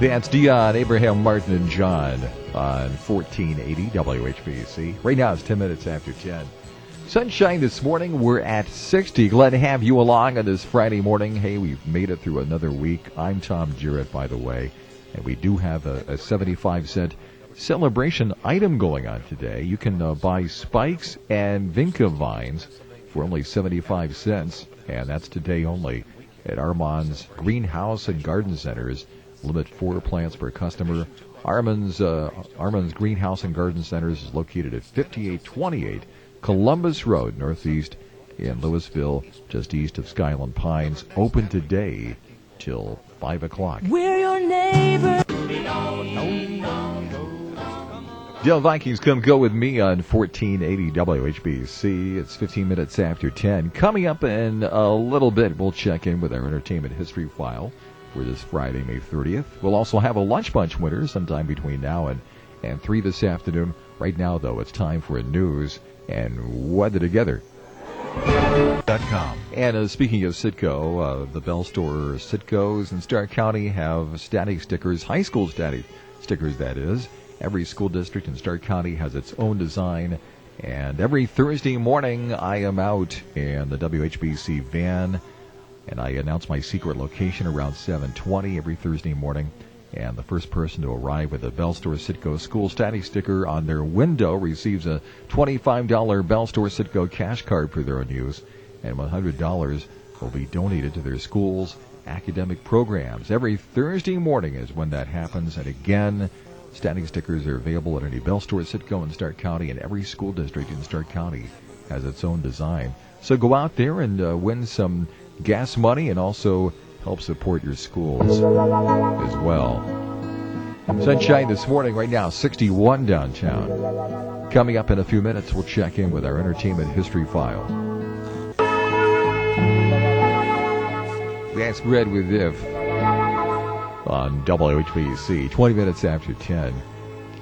That's Dion, Abraham, Martin, and John on 1480 WHBC. Right now it's 10 minutes after 10. Sunshine this morning. We're at 60. Glad to have you along on this Friday morning. Hey, we've made it through another week. I'm Tom Jarrett, by the way, and we do have a 75-cent celebration item going on today. You can buy spikes and vinca vines for only 75 cents, and that's today only at Armand's Greenhouse and Garden Centers. Limit 4 plants per customer. Armand's Greenhouse and Garden Centers is located at 5828 Columbus Road, northeast in Louisville, just east of Skyland Pines. Open today till 5 o'clock. We're your neighbor. Dale Vikings, come go with me on 1480 WHBC. It's 15 minutes after 10. Coming up in a little bit, we'll check in with our entertainment history file for this Friday, May 30th. We'll also have a lunch bunch winner sometime between now and 3 this afternoon. Right now, though, it's time for a news and weather together. And speaking of Citgo, the Bell Store Citgos in Stark County have static stickers, high school static stickers, that is. Every school district in Stark County has its own design. And every Thursday morning, I am out in the WHBC van, and I announce my secret location around 7:20 every Thursday morning. And the first person to arrive with a Bell Store Citgo school static sticker on their window receives a $25 Bell Store Citgo cash card for their own use, and $100 will be donated to their school's academic programs. Every Thursday morning is when that happens, and again, static stickers are available at any Bell Store Citgo in Stark County, and every school district in Stark County has its own design. So go out there and win some gas money and also help support your schools as well. Sunshine this morning, right now 61 downtown. Coming up in a few minutes, we'll check in with our entertainment history file. That's Red with If on WHBC, 20 minutes after 10.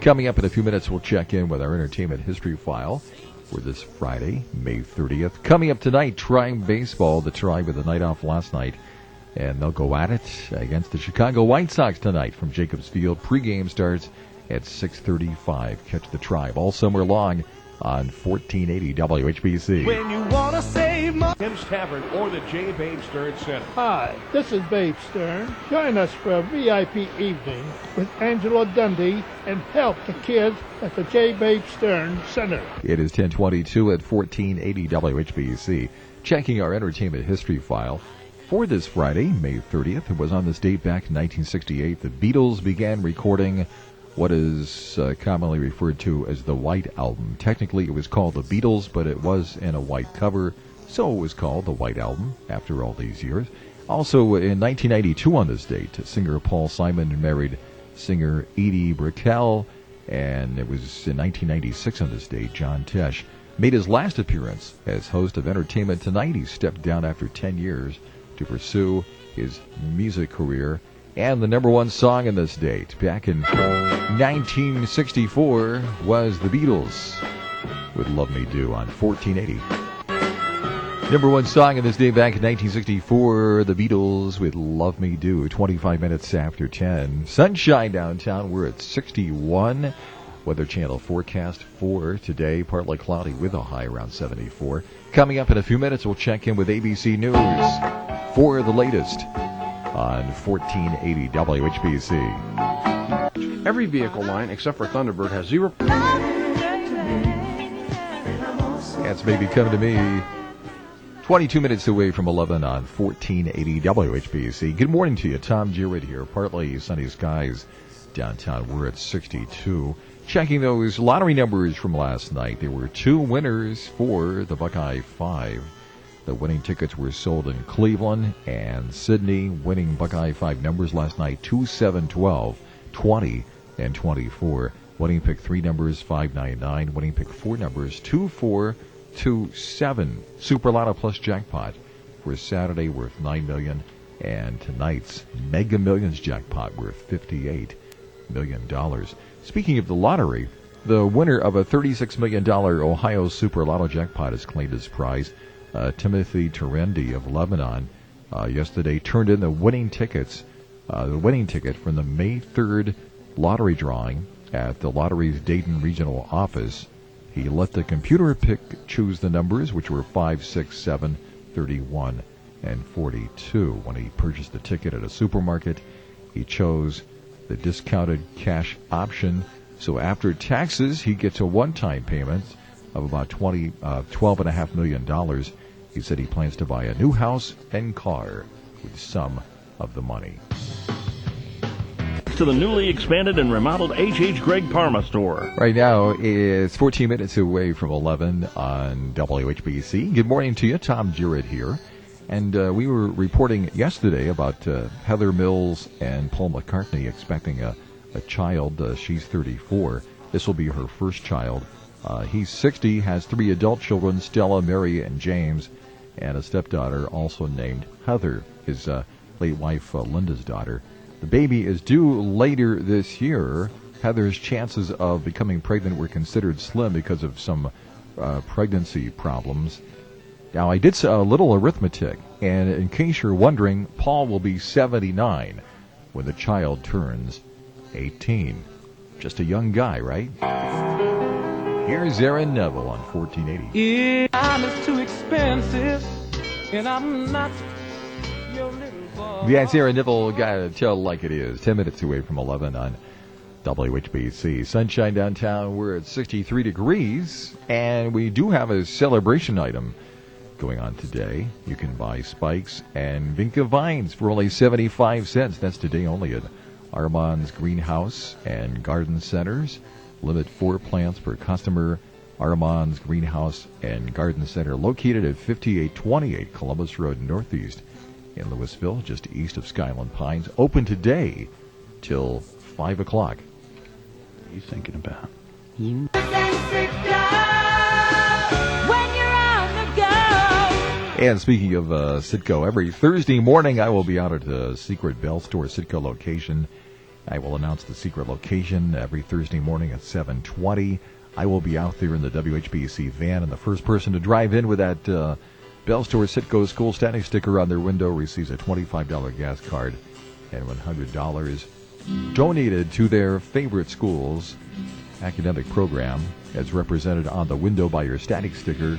Coming up in a few minutes, we'll check in with our entertainment history file for this Friday, May 30th. Coming up tonight, Tribe Baseball, the Tribe with the night off last night, and they'll go at it against the Chicago White Sox tonight from Jacobs Field. Pre-game starts at 6:35. Catch the Tribe all summer long on 1480 WHBC. When you want to save money, Tim's Tavern or the J. Babe Stern Center. Hi, this is Babe Stern. Join us for a VIP evening with Angela Dundee and help the kids at the J. Babe Stern Center. It is 10:22 at 1480 WHBC. Checking our entertainment history file for this Friday, May 30th. It was on this date back in 1968. The Beatles began recording what is commonly referred to as the White Album. Technically, it was called the Beatles, but it was in a white cover, so it was called the White Album after all these years. Also, in 1992 on this date, singer Paul Simon married singer Edie Brickell, and it was in 1996 on this date, John Tesh made his last appearance as host of Entertainment Tonight. He stepped down after 10 years to pursue his music career. And the number one song in this date, back in 1964, was the Beatles with Love Me Do on 1480. Number one song in this day back in 1964, the Beatles with Love Me Do, 25 minutes after 10. Sunshine downtown, we're at 61. Weather Channel forecast for today, partly cloudy with a high around 74. Coming up in a few minutes, we'll check in with ABC News for the latest on 1480 WHBC. Every vehicle line except for Thunderbird has 0. That's Baby Come to Me. 22 minutes away from 11 on 1480 WHBC. Good morning to you. Tom Jarrett here. Partly sunny skies downtown. We're at 62. Checking those lottery numbers from last night. There were 2 winners for the Buckeye 5. The winning tickets were sold in Cleveland and Sydney. Winning Buckeye 5 numbers last night, 2, 7, 12, 20, and 24. Winning pick 3 numbers, 5, 9, 9. Winning pick 4 numbers, 2, 4, 2, 7. Super Lotto Plus jackpot for Saturday worth $9 million. And tonight's Mega Millions jackpot worth $58 million. Speaking of the lottery, the winner of a $36 million Ohio Super Lotto jackpot has claimed his prize. Timothy Terendi of Lebanon yesterday turned in the winning tickets the winning ticket from the May 3rd lottery drawing at the lottery's Dayton regional office. He let the computer choose the numbers, which were 5, 6, 7, 31, and 42. When he purchased the ticket at a supermarket, he chose the discounted cash option. So after taxes, he gets a one-time payment of about $12.5 million. He said he plans to buy a new house and car with some of the money. To the newly expanded and remodeled H.H. Gregg Parma store. Right now, it's 14 minutes away from 11 on WHBC. Good morning to you. Tom Jarrett here. And we were reporting yesterday about Heather Mills and Paul McCartney expecting a child. She's 34. This will be her first child. He's 60, has 3 adult children, Stella, Mary, and James, and a stepdaughter also named Heather, his late wife Linda's daughter. The baby is due later this year. Heather's chances of becoming pregnant were considered slim because of some pregnancy problems. Now, I did a little arithmetic, and in case you're wondering, Paul will be 79 when the child turns 18. Just a young guy, right? Here's Aaron Neville on 1480. Time is too expensive, and I'm not your little boy. Yeah, it's Aaron Neville, gotta tell like it is. 10 minutes away from 11 on WHBC. Sunshine downtown, we're at 63 degrees, and we do have a celebration item going on today. You can buy spikes and Vinca vines for only 75 cents. That's today only at Armand's Greenhouse and Garden Centers. Limit 4 plants per customer. Armand's Greenhouse and Garden Center, located at 5828 Columbus Road Northeast in Louisville, just east of Skyland Pines. Open today till 5 o'clock. What are you thinking about? And speaking of Citgo, every Thursday morning I will be out at the Secret Bell Store Citgo location. I will announce the secret location every Thursday morning at 7:20. I will be out there in the WHBC van, and the first person to drive in with that Bell Store Citgo school static sticker on their window receives a $25 gas card and $100 donated to their favorite school's academic program, as represented on the window by your static sticker.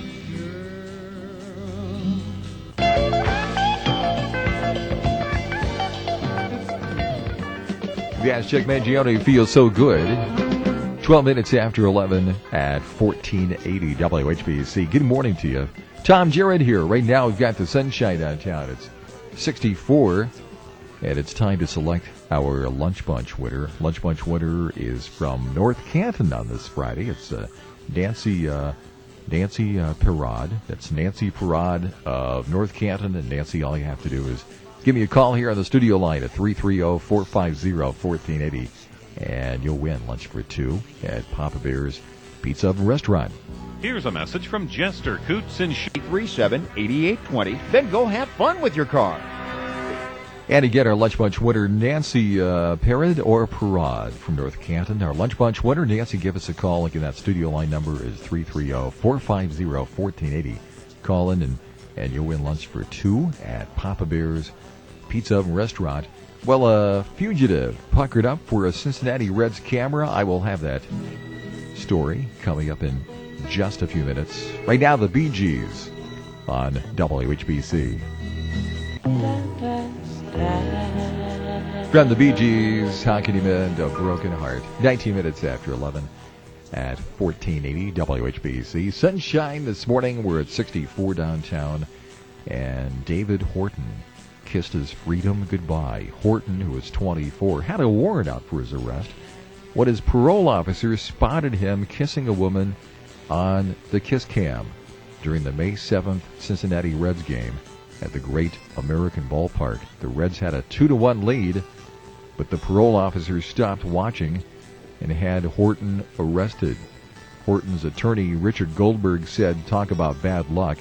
Yes, Check Mangione feels so good. 12 minutes after 11 at 1480 WHBC. Good morning to you. Tom Jarrett here. Right now we've got the sunshine downtown. It's 64, and it's time to select our Lunch Bunch winner. Lunch Bunch winner is from North Canton on this Friday. It's Nancy Perrod. That's Nancy Perrod of North Canton. And Nancy, all you have to do is give me a call here on the studio line at 330-450-1480, and you'll win lunch for 2 at Papa Bear's Pizza and Restaurant. Here's a message from Jester Coots and 37-8820. Then go have fun with your car. And again, our Lunch Bunch winner, Nancy Perrod or Perrod from North Canton. Our Lunch Bunch winner, Nancy, give us a call. Again, that studio line number is 330-450-1480. Call in and you'll win lunch for 2 at Papa Bear's Pizza and Restaurant. Well, a fugitive puckered up for a Cincinnati Reds camera. I will have that story coming up in just a few minutes. Right now, the Bee Gees on WHBC. From the Bee Gees, How Can You Mend a Broken Heart? 19 minutes after 11 at 1480 WHBC. Sunshine this morning. We're at 64 downtown. And David Horton kissed his freedom goodbye. Horton, who was 24, had a warrant out for his arrest when his parole officer spotted him kissing a woman on the kiss cam during the May 7th Cincinnati Reds game at the Great American Ballpark. The Reds had a 2-1 lead, but the parole officer stopped watching and had Horton arrested. Horton's attorney, Richard Goldberg, said, "Talk about bad luck.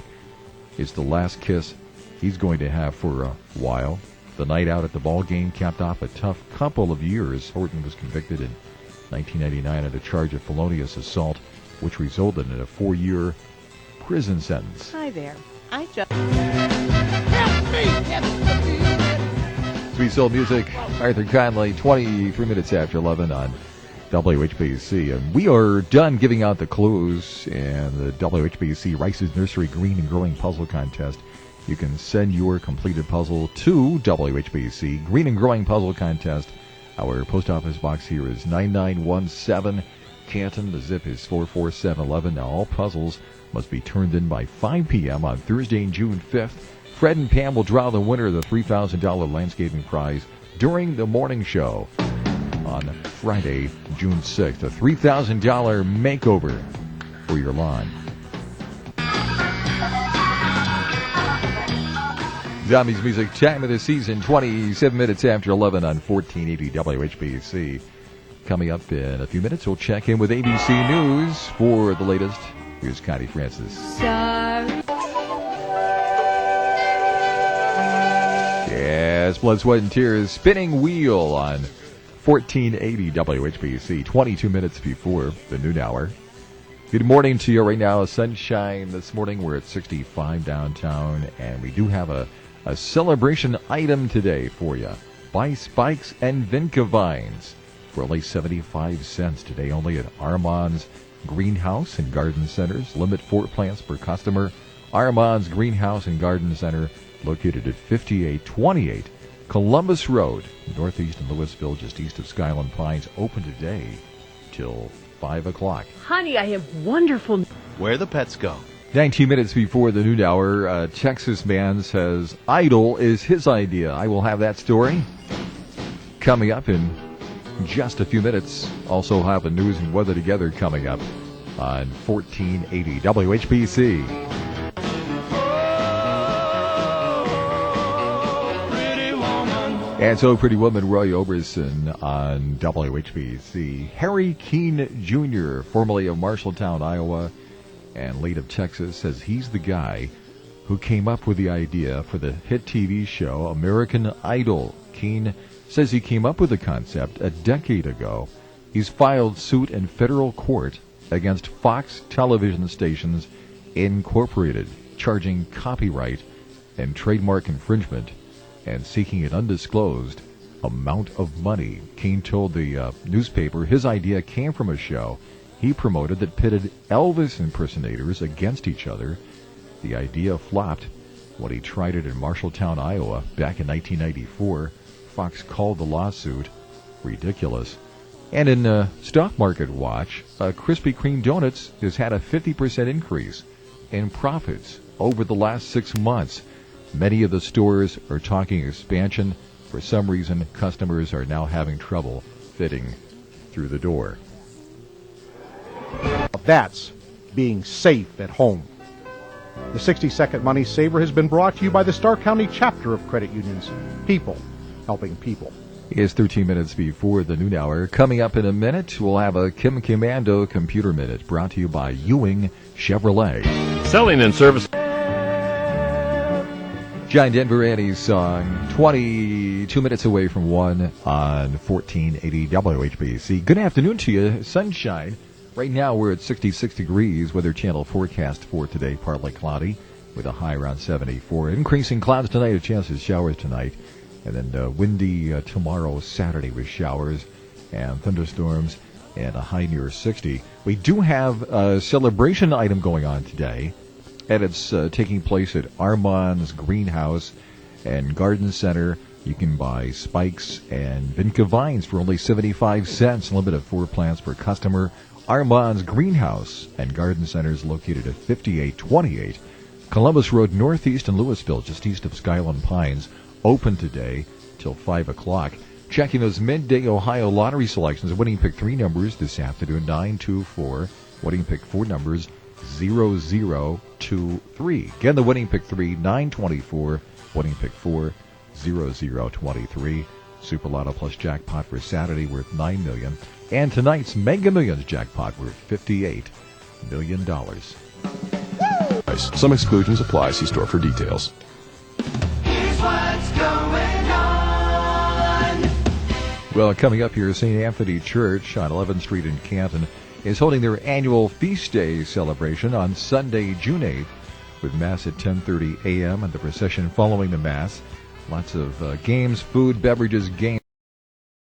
It's the last kiss he's going to have for a while." The night out at the ball game capped off a tough couple of years. Horton was convicted in 1999 on a charge of felonious assault, which resulted in a 4-year prison sentence. Hi there. I just... Sweet Soul Music. Arthur Conley, 23 minutes after 11 on WHBC. And we are done giving out the clues in the WHBC Rice's Nursery Green and Growing Puzzle Contest. You can send your completed puzzle to WHBC Green and Growing Puzzle Contest. Our post office box here is 9917 Canton. The zip is 44711. Now all puzzles must be turned in by 5 p.m. on Thursday, June 5th. Fred and Pam will draw the winner of the $3,000 landscaping prize during the morning show on Friday, June 6th. A $3,000 makeover for your lawn. Zombies Music, time of the season, 27 minutes after 11 on 1480 WHBC. Coming up in a few minutes, we'll check in with ABC News for the latest. Here's Connie Francis. Sorry. Yes, Blood, Sweat, and Tears, Spinning Wheel on 1480 WHBC, 22 minutes before the noon hour. Good morning to you right now. Sunshine this morning. We're at 65 downtown, and we do have a celebration item today for you. Buy Spikes and Vinca Vines for only 75 cents today, only at Armand's Greenhouse and Garden Centers. Limit 4 plants per customer. Armand's Greenhouse and Garden Center, located at 5828 Columbus Road, northeast in Louisville, just east of Skyland Pines. Open today till 5 o'clock. Honey, I have wonderful... Where the pets go. 19 minutes before the noon hour, a Texas man says Idol is his idea. I will have that story coming up in just a few minutes. Also have the news and weather together coming up on 1480 WHBC. And so, Pretty Woman, Roy Oberson on WHBC. Harry Keene Jr., formerly of Marshalltown, Iowa, and late of Texas, says he's the guy who came up with the idea for the hit TV show American Idol. Keene says he came up with the concept a decade ago. He's filed suit in federal court against Fox Television Stations Incorporated, charging copyright and trademark infringement and seeking an undisclosed amount of money. Keene told the newspaper his idea came from a show he promoted that pitted Elvis impersonators against each other. The idea flopped when he tried it in Marshalltown, Iowa, back in 1994. Fox called the lawsuit ridiculous. And in Stock Market Watch, Krispy Kreme Donuts has had a 50% increase in profits over the last 6 months. Many of the stores are talking expansion. For some reason, customers are now having trouble fitting through the door. That's being safe at home. The 60-Second Money Saver has been brought to you by the Stark County chapter of credit unions. People helping people. It's 13 minutes before the noon hour. Coming up in a minute, we'll have a Kim Commando Computer Minute brought to you by Ewing Chevrolet. Selling and service. John Denver and his song, 22 minutes away from 1 on 1480 WHBC. Good afternoon to you. Sunshine. Right now we're at 66 degrees. Weather Channel forecast for today, partly cloudy with a high around 74. Increasing clouds tonight, a chance of showers tonight. And then windy tomorrow, Saturday, with showers and thunderstorms and a high near 60. We do have a celebration item going on today, and it's taking place at Armand's Greenhouse and Garden Center. You can buy Spikes and Vinca Vines for only 75 cents, limit of 4 plants per customer. Armand's Greenhouse and Garden Center is located at 5828 Columbus Road, northeast in Louisville, just east of Skyland Pines. Open today till 5 o'clock. Checking those midday Ohio lottery selections. Winning pick 3 numbers this afternoon, 924. Winning pick 4 numbers, 0023. Again, the winning pick 3, 924. Winning pick 4, 0023. Super Lotto Plus jackpot for Saturday worth $9 million. And tonight's Mega Millions jackpot worth $58 million. Some exclusions apply. See store for details. What's going on? Well, coming up here, St. Anthony Church on 11th Street in Canton is holding their annual Feast Day celebration on Sunday, June 8th, with Mass at 10:30 a.m. and the procession following the Mass Lots of games, food, beverages, games.